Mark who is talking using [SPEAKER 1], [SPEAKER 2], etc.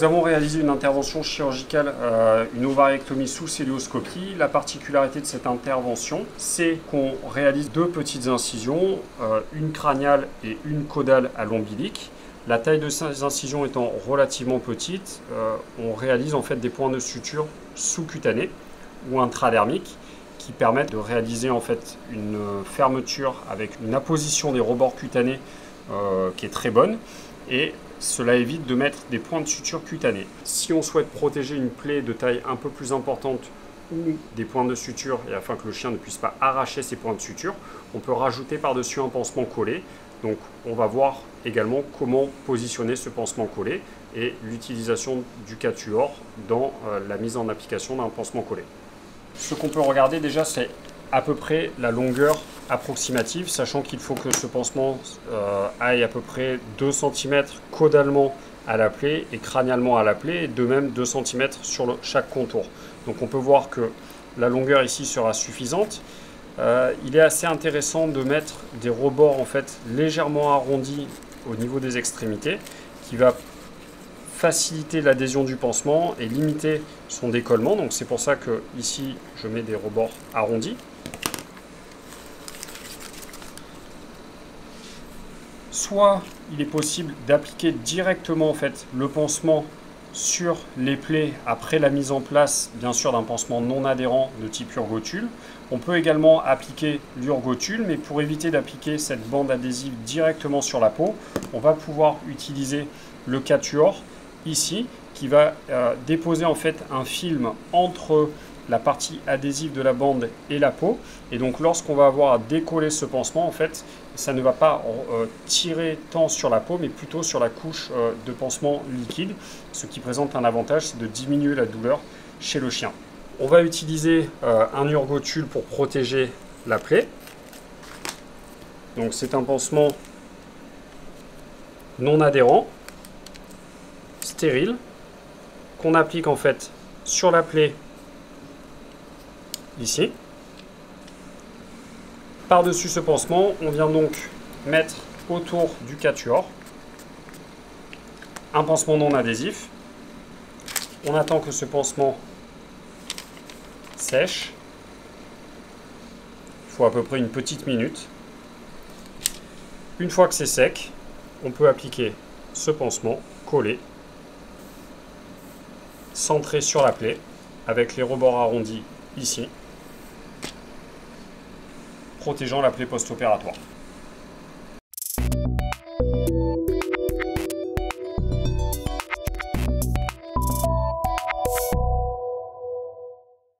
[SPEAKER 1] avons réalisé une intervention chirurgicale, une ovariectomie sous cœlioscopie. La particularité de cette intervention, c'est qu'on réalise deux petites incisions, une crâniale et une caudale à l'ombilic. La taille de ces incisions étant relativement petite, on réalise en fait des points de suture sous-cutanés ou intradermiques qui permettent de réaliser en fait une fermeture avec une apposition des rebords cutanés qui est très bonne, et cela évite de mettre des points de suture cutanés. Si on souhaite protéger une plaie de taille un peu plus importante ou des points de suture, et afin que le chien ne puisse pas arracher ces points de suture, on peut rajouter par-dessus un pansement collé. Donc on va voir également comment positionner ce pansement collé et l'utilisation du quatuor dans la mise en application d'un pansement collé. Ce qu'on peut regarder déjà, c'est à peu près la longueur approximative, sachant qu'il faut que ce pansement aille à peu près 2 cm caudalement à la plaie et crânialement à la plaie, et de même 2 cm sur chaque contour. Donc on peut voir que la longueur ici sera suffisante. Il est assez intéressant de mettre des rebords en fait légèrement arrondis au niveau des extrémités, qui va faciliter l'adhésion du pansement et limiter son décollement. Donc c'est pour ça que ici je mets des rebords arrondis. Soit il est possible d'appliquer directement en fait le pansement sur les plaies après la mise en place bien sûr d'un pansement non adhérent de type Urgotule. On peut également appliquer l'Urgotule, mais pour éviter d'appliquer cette bande adhésive directement sur la peau, on va pouvoir utiliser le quatuor ici qui va déposer en fait un film entre la partie adhésive de la bande et la peau, et donc lorsqu'on va avoir à décoller ce pansement, en fait ça ne va pas tirer tant sur la peau mais plutôt sur la couche de pansement liquide, ce qui présente un avantage, c'est de diminuer la douleur chez le chien. On va utiliser un Urgotule pour protéger la plaie. Donc c'est un pansement non adhérent, stérile, qu'on applique en fait sur la plaie ici. Par-dessus ce pansement, on vient donc mettre autour du quatuor un pansement non adhésif. On attend que ce pansement sèche. Il faut à peu près une petite minute. Une fois que c'est sec, on peut appliquer ce pansement collé, centré sur la plaie, avec les rebords arrondis ici, protégeant la plaie post-opératoire.